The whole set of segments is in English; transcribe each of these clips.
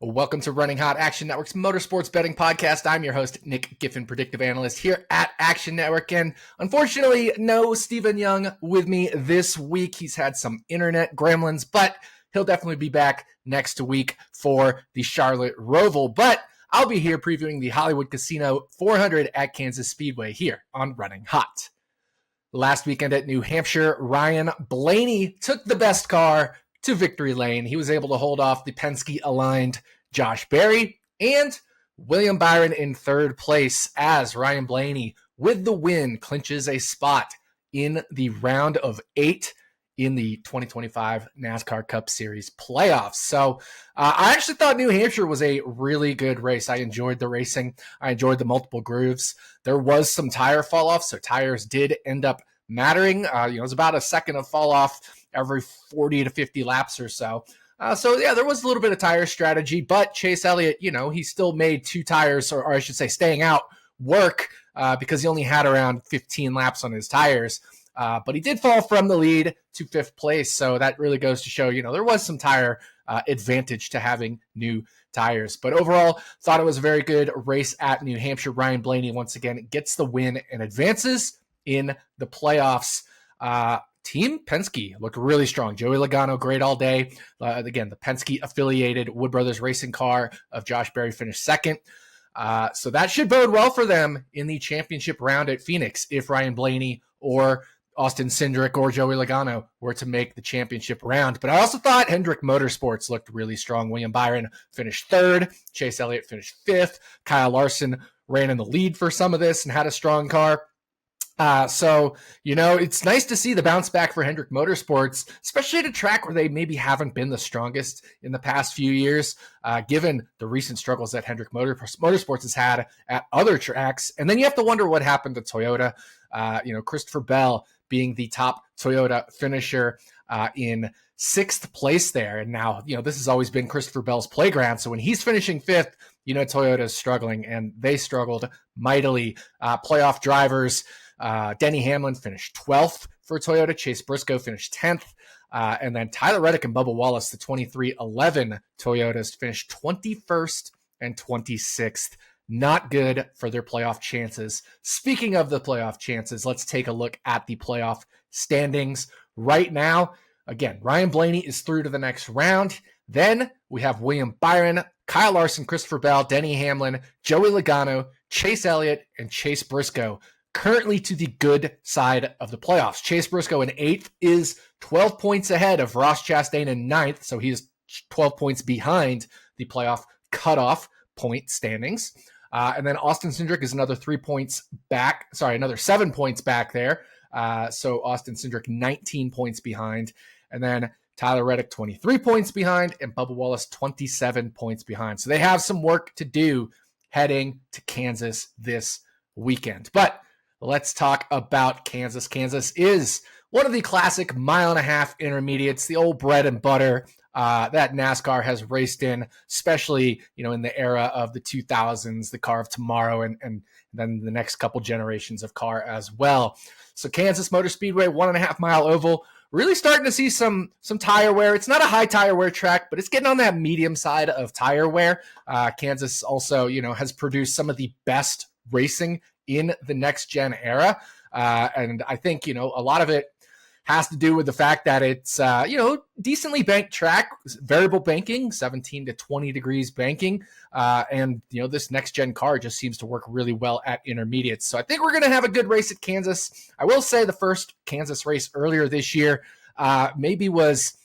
Welcome to Running Hot, Action Network's motorsports betting podcast. I'm your host, Nick Giffen, predictive analyst here at Action Network. And unfortunately, no Stephen Young with me this week. He's had some internet gremlins, but he'll definitely be back next week for the Charlotte Roval. But I'll be here previewing the Hollywood Casino 400 at Kansas Speedway here on Running Hot. Last weekend at New Hampshire, Ryan Blaney took the best car to victory lane. He was able to hold off the Penske-aligned Josh Berry and William Byron in third place as Ryan Blaney, with the win, clinches a spot in the round of 8 in the 2025 NASCAR Cup Series playoffs. So I actually thought New Hampshire was a really good race. I enjoyed the racing. I enjoyed the multiple grooves. There was some tire fall off, so tires did end up mattering. It was about a second of fall off every 40 to 50 laps or so. There was a little bit of tire strategy, but Chase Elliott, he still made two tires, or I should say staying out, work because he only had around 15 laps on his tires. But he did fall from the lead to fifth place. So that really goes to show, there was some tire advantage to having new tires. But overall, thought it was a very good race at New Hampshire. Ryan Blaney, once again, gets the win and advances in the playoffs. Team Penske looked really strong. Joey Logano, great all day. Again, the Penske-affiliated Wood Brothers racing car of Josh Berry finished second. So that should bode well for them in the championship round at Phoenix if Ryan Blaney or Austin Cindric or Joey Logano were to make the championship round. But I also thought Hendrick Motorsports looked really strong. William Byron finished third. Chase Elliott finished fifth. Kyle Larson ran in the lead for some of this and had a strong car. It's nice to see the bounce back for Hendrick Motorsports, especially at a track where they maybe haven't been the strongest in the past few years, given the recent struggles that Hendrick Motorsports has had at other tracks. And then you have to wonder what happened to Toyota. Christopher Bell being the top Toyota finisher in sixth place there. And now, this has always been Christopher Bell's playground. So when he's finishing fifth, Toyota is struggling, and they struggled mightily. Playoff drivers, Denny Hamlin finished 12th for Toyota. Chase Briscoe finished 10th. And then Tyler Reddick and Bubba Wallace, the 2311 Toyotas, finished 21st and 26th. Not good for their playoff chances. Speaking of the playoff chances, let's take a look at the playoff standings right now. Again, Ryan Blaney is through to the next round. Then we have William Byron, Kyle Larson, Christopher Bell, Denny Hamlin, Joey Logano, Chase Elliott, and Chase Briscoe currently to the good side of the playoffs. Chase Briscoe in 8th is 12 points ahead of Ross Chastain in 9th, so he is 12 points behind the playoff cutoff point standings. And then Austin Cindric is another 7 points back there. So Austin Cindric 19 points behind. And then Tyler Reddick 23 points behind, and Bubba Wallace 27 points behind. So they have some work to do heading to Kansas this weekend. But let's talk about Kansas. Kansas is one of the classic 1.5 mile intermediates, the old bread and butter that NASCAR has raced in, especially, in the era of the 2000s, the car of tomorrow, and then the next couple generations of car as well. So Kansas Motor Speedway, 1.5 mile oval, really starting to see some tire wear. It's not a high tire wear track, but it's getting on that medium side of tire wear. Kansas also, has produced some of the best racing in the next gen era. And I think, a lot of it has to do with the fact that it's, decently banked track, variable banking, 17 to 20 degrees banking. And this next gen car just seems to work really well at intermediates. So I think we're going to have a good race at Kansas. I will say the first Kansas race earlier this year maybe was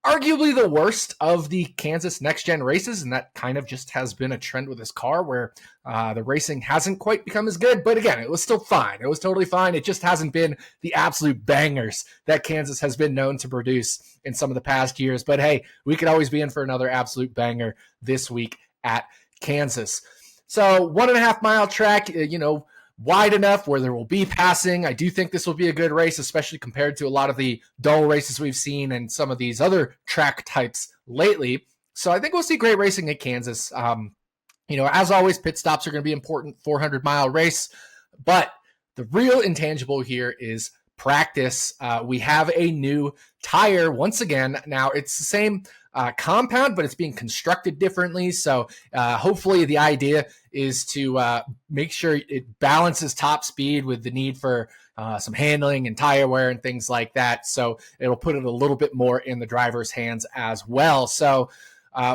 arguably the worst of the Kansas next gen races. And that kind of just has been a trend with this car where the racing hasn't quite become as good. But again, it was still fine. It was totally fine. It just hasn't been the absolute bangers that Kansas has been known to produce in some of the past years. But hey, we could always be in for another absolute banger this week at Kansas. So 1.5 mile track, wide enough where there will be passing. I do think this will be a good race, especially compared to a lot of the dull races we've seen and some of these other track types lately. So I think we'll see great racing at Kansas. As always, pit stops are going to be important, 400-mile race. But the real intangible here is practice, we have a new tire once again. Now, it's the same compound, but it's being constructed differently. So hopefully the idea is to make sure it balances top speed with the need for some handling and tire wear and things like that. So it'll put it a little bit more in the driver's hands as well. So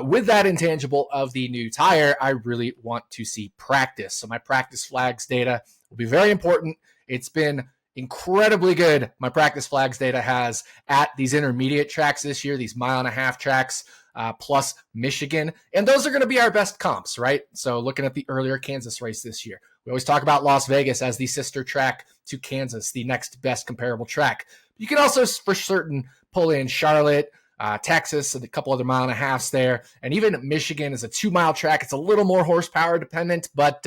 with that intangible of the new tire, I really want to see practice. So my practice flags data will be very important. It's been incredibly good. My practice flags data has at these intermediate tracks this year, these 1.5 mile tracks, plus Michigan. And those are going to be our best comps, right? So looking at the earlier Kansas race this year, we always talk about Las Vegas as the sister track to Kansas, the next best comparable track. You can also for certain pull in Charlotte, Texas, and a couple other 1.5 miles there. And even Michigan is a 2 mile track. It's a little more horsepower dependent, but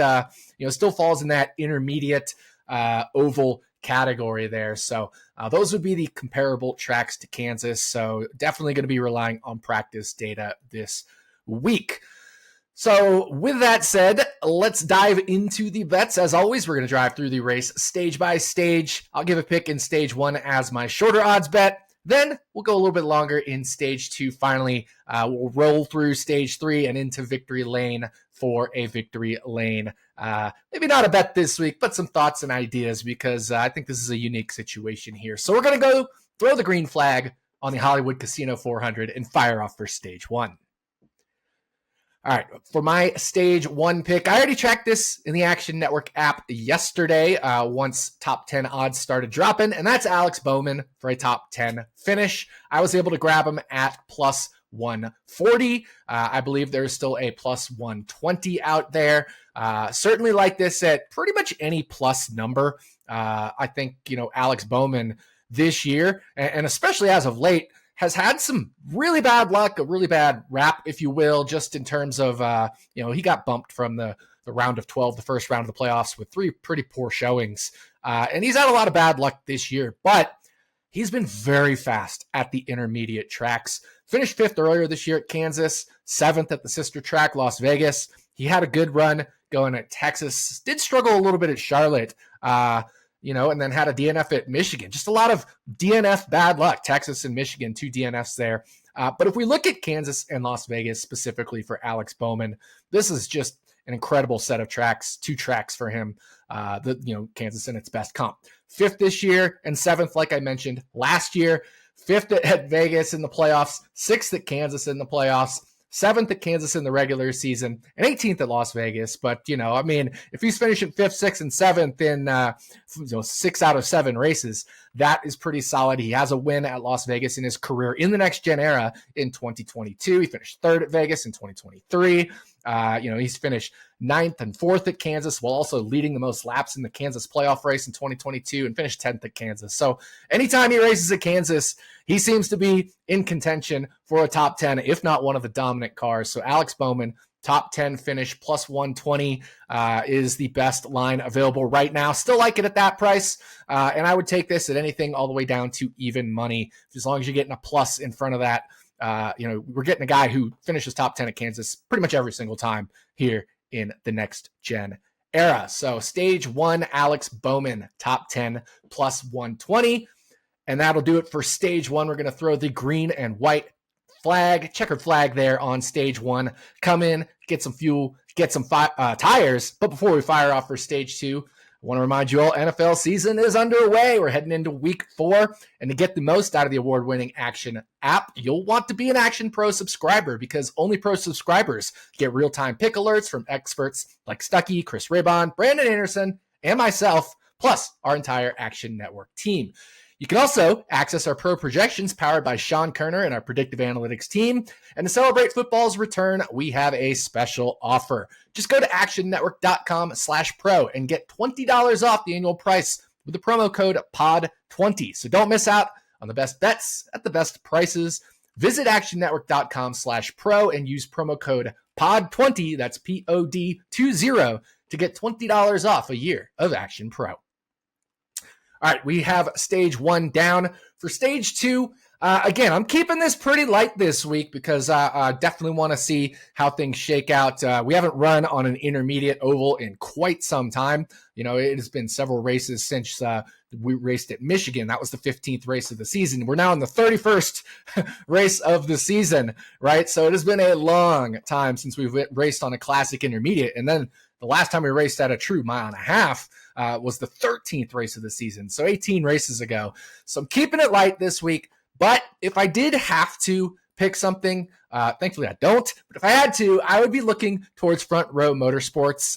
still falls in that intermediate oval category there. So those would be the comparable tracks to Kansas. So definitely going to be relying on practice data this week. So with that said, let's dive into the bets. As always, we're going to drive through the race stage by stage. I'll give a pick in stage 1 as my shorter odds bet. Then we'll go a little bit longer in stage 2. Finally, we'll roll through stage 3 and into victory lane for a victory lane. Maybe not a bet this week, but some thoughts and ideas, because I think this is a unique situation here. So we're going to go throw the green flag on the Hollywood Casino 400 and fire off for stage 1. All right, for my stage 1 pick, I already tracked this in the Action Network app yesterday once top 10 odds started dropping, and that's Alex Bowman for a top 10 finish. I was able to grab him at plus 140. I believe there's still a plus 120 out there. Certainly like this at pretty much any plus number. I think, Alex Bowman this year, and especially as of late, has had some really bad luck, a really bad rap, if you will, just in terms of, he got bumped from the round of 12, the first round of the playoffs, with 3 pretty poor showings. And he's had a lot of bad luck this year, but he's been very fast at the intermediate tracks. Finished 5th earlier this year at Kansas, 7th at the sister track, Las Vegas. He had a good run going at Texas. Did struggle a little bit at Charlotte, and then had a DNF at Michigan. Just a lot of DNF bad luck. Texas and Michigan, 2 DNFs there. But if we look at Kansas and Las Vegas specifically for Alex Bowman, this is just an incredible set of tracks, 2 tracks for him. Kansas in its best comp. 5th this year and 7th, like I mentioned, last year. 5th at Vegas in the playoffs, 6th at Kansas in the playoffs, 7th at Kansas in the regular season, and 18th at Las Vegas. But, if he's finishing 5th, 6th, and 7th in 6 out of 7 races, that is pretty solid. He has a win at Las Vegas in his career in the next gen era in 2022. He finished 3rd at Vegas in 2023. He's finished 9th and 4th at Kansas, while also leading the most laps in the Kansas playoff race in 2022, and finished 10th at Kansas. So anytime he races at Kansas, he seems to be in contention for a top 10, if not one of the dominant cars. So Alex Bowman, top 10 finish, plus 120 is the best line available right now. Still like it at that price, and I would take this at anything all the way down to even money, as long as you're getting a plus in front of that. We're getting a guy who finishes top 10 at Kansas pretty much every single time here in the next gen era. So stage 1, Alex Bowman, top 10 plus 120. And that'll do it for stage 1. We're going to throw the green and white flag, checkered flag there on stage 1. Come in, get some fuel, get some tires. But before we fire off for stage 2, I want to remind you all, NFL season is underway. We're heading into week 4. And to get the most out of the award-winning Action app, you'll want to be an Action Pro subscriber, because only Pro subscribers get real-time pick alerts from experts like Stuckey, Chris Raybon, Brandon Anderson, and myself, plus our entire Action Network team. You can also access our pro projections powered by Sean Kerner and our predictive analytics team. And to celebrate football's return, we have a special offer. Just go to actionnetwork.com/pro and get $20 off the annual price with the promo code POD20. So don't miss out on the best bets at the best prices. Visit actionnetwork.com/pro and use promo code POD20, that's POD20, to get $20 off a year of Action Pro. All right, we have stage 1 down. For stage 2, again, I'm keeping this pretty light this week because I definitely want to see how things shake out. We haven't run on an intermediate oval in quite some time. It has been several races since the we raced at Michigan. That was the 15th race of the season. We're now in the 31st race of the season, right? So it has been a long time since we've raced on a classic intermediate. And then the last time we raced at a true mile and a half was the 13th race of the season. So 18 races ago. So I'm keeping it light this week. But if I did have to pick something, thankfully I don't, but if I had to, I would be looking towards Front Row Motorsports.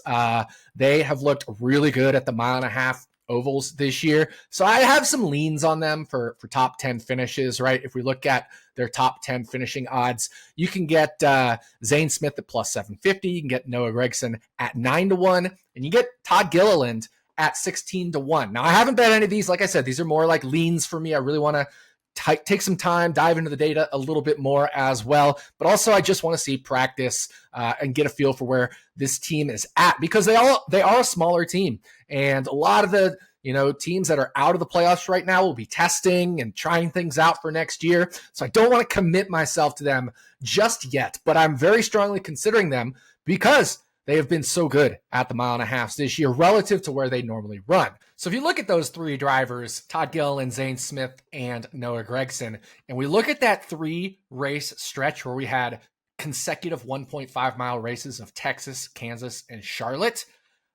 They have looked really good at the mile and a half ovals this year. So I have some leans on them for top 10 finishes, right? If we look at their top 10 finishing odds, you can get Zane Smith at plus 750. You can get Noah Gragson at 9-1, and you get Todd Gilliland at 16-1. Now, I haven't bet any of these. Like I said, these are more like leans for me. I really want to take some time, dive into the data a little bit more as well. But also, I just want to see practice and get a feel for where this team is at, because they are a smaller team. And a lot of the teams that are out of the playoffs right now will be testing and trying things out for next year. So I don't want to commit myself to them just yet, but I'm very strongly considering them because they have been so good at the mile and a half this year relative to where they normally run. So if you look at those three drivers, Todd Gilliland, Zane Smith, and Noah Gragson, and we look at that 3-race stretch where we had consecutive 1.5 mile races of Texas, Kansas, and Charlotte,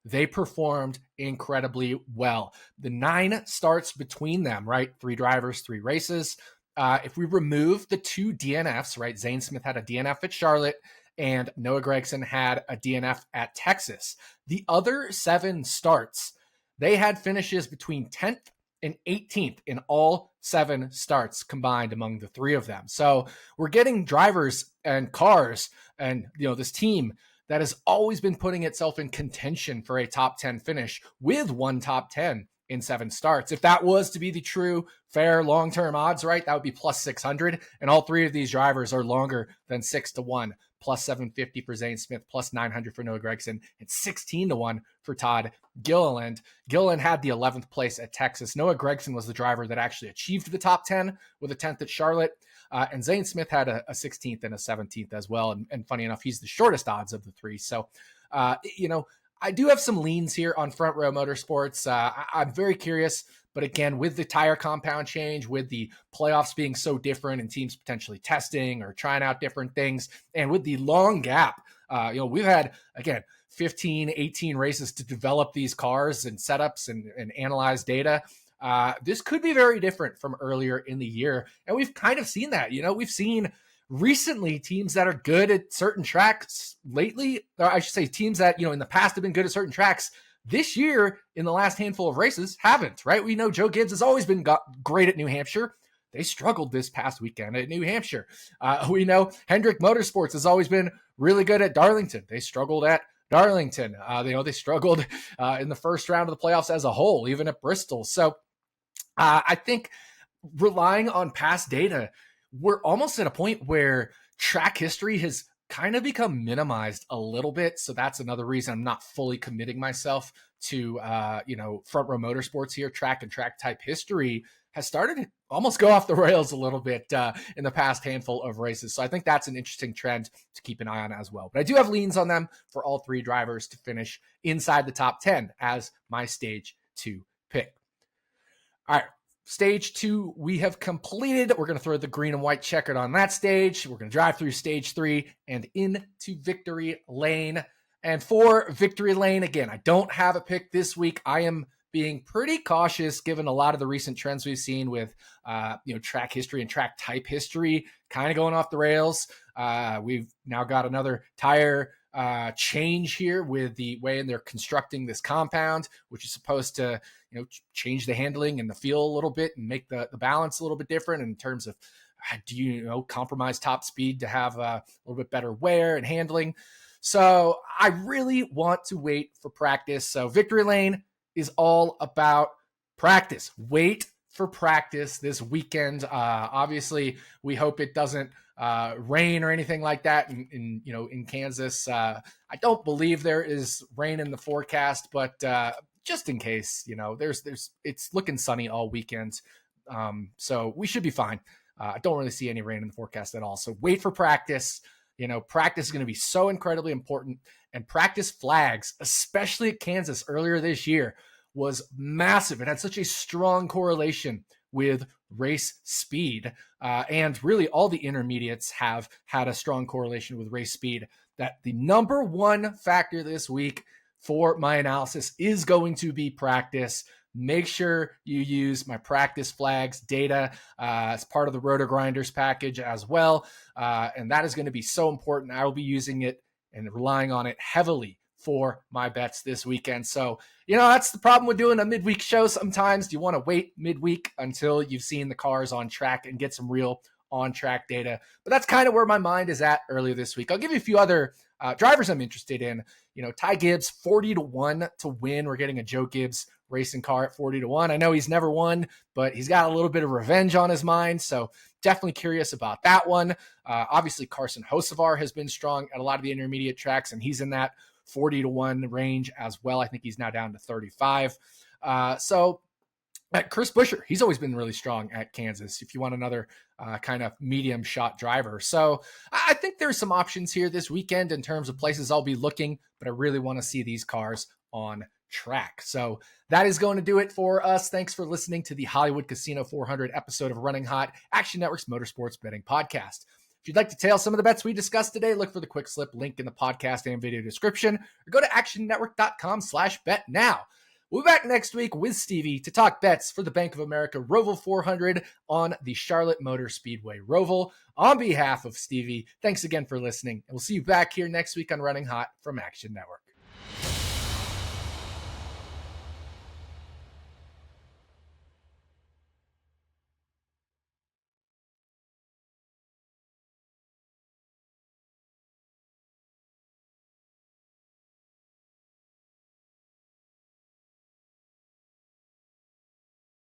they performed incredibly well. The 9 starts between them, right? 3 drivers, 3 races. If we remove the 2 DNFs, right? Zane Smith had a DNF at Charlotte, and Noah Gragson had a DNF at Texas. The other 7 starts, they had finishes between 10th and 18th in all 7 starts combined among the 3 of them. So we're getting drivers and cars and this team that has always been putting itself in contention for a top 10 finish with 1 top 10 in 7 starts. If that was to be the true, fair, long-term odds, right, that would be plus 600. And all 3 of these drivers are longer than 6-1. Plus 750 for Zane Smith, plus 900 for Noah Gragson, and 16-1 for Todd Gilliland. Gilliland had the 11th place at Texas. Noah Gragson was the driver that actually achieved the top 10 with a 10th at Charlotte. And Zane Smith had a 16th and a 17th as well. And funny enough, he's the shortest odds of the 3. So, I do have some leans here on Front Row Motorsports. I'm very curious. But again, with the tire compound change, with the playoffs being so different and teams potentially testing or trying out different things, and with the long gap, we've had, again, 15, 18 races to develop these cars and setups and analyze data. This could be very different from earlier in the year. And we've kind of seen that. We've seen recently teams that are good at certain tracks lately, or I should say teams that, in the past have been good at certain tracks. This year, in the last handful of races, haven't, right? We know Joe Gibbs has always been great at New Hampshire. They struggled this past weekend at New Hampshire. We know Hendrick Motorsports has always been really good at Darlington. They struggled at Darlington. They struggled in the first round of the playoffs as a whole, even at Bristol. So I think relying on past data, we're almost at a point where track history has kind of become minimized a little bit. So that's another reason I'm not fully committing myself to, Front Row Motorsports here. Track and track type history has started to almost go off the rails a little bit in the past handful of races. So I think that's an interesting trend to keep an eye on as well. But I do have leans on them for all 3 drivers to finish inside the top 10 as my stage 2 pick. All right. Stage 2, we have completed. We're going to throw the green and white checkered on that stage. We're going to drive through stage 3 and into victory lane. And for victory lane, again, I don't have a pick this week. I am being pretty cautious given a lot of the recent trends we've seen with, track history and track type history kind of going off the rails. We've now got another tire change here with the way they're constructing this compound, which is supposed to change the handling and the feel a little bit and make the balance a little bit different in terms of do you compromise top speed to have a little bit better wear and handling. So I really want to wait for practice. So victory lane is all about practice. Wait for practice this weekend. Obviously, we hope it doesn't rain or anything like that in Kansas. I don't believe there is rain in the forecast, but just in case, it's looking sunny all weekend. So we should be fine. I don't really see any rain in the forecast at all. So wait for practice. Practice is going to be so incredibly important, and practice flags, especially at Kansas earlier this year, was massive. It had such a strong correlation with race speed. And really all the intermediates have had a strong correlation with race speed, that the number one factor this week for my analysis is going to be practice. Make sure you use my practice flags data as part of the Roto Grinders package as well. And that is going to be so important. I will be using it and relying on it heavily for my bets this weekend. So, that's the problem with doing a midweek show. Sometimes you want to wait midweek until you've seen the cars on track and get some real on-track data. But that's kind of where my mind is at earlier this week. I'll give you a few other drivers I'm interested in. Ty Gibbs, 40-1 to win. We're getting a Joe Gibbs racing car at 40-1. I know he's never won, but he's got a little bit of revenge on his mind. So definitely curious about that one. Obviously, Carson Hocevar has been strong at a lot of the intermediate tracks, and he's in that 40-1 range as well. I think he's now down to 35. So at Chris Buescher, he's always been really strong at Kansas if you want another kind of medium shot driver. So I think there's some options here this weekend in terms of places I'll be looking, but I really want to see these cars on track. So that is going to do it for us. Thanks for listening to the Hollywood Casino 400 episode of Running Hot, Action Network's motorsports betting podcast. If you'd like to tail some of the bets we discussed today, look for the quick slip link in the podcast and video description, or go to actionnetwork.com/bet now. We'll be back next week with Stevie to talk bets for the Bank of America Roval 400 on the Charlotte Motor Speedway Roval. On behalf of Stevie, thanks again for listening, and we'll see you back here next week on Running Hot from Action Network.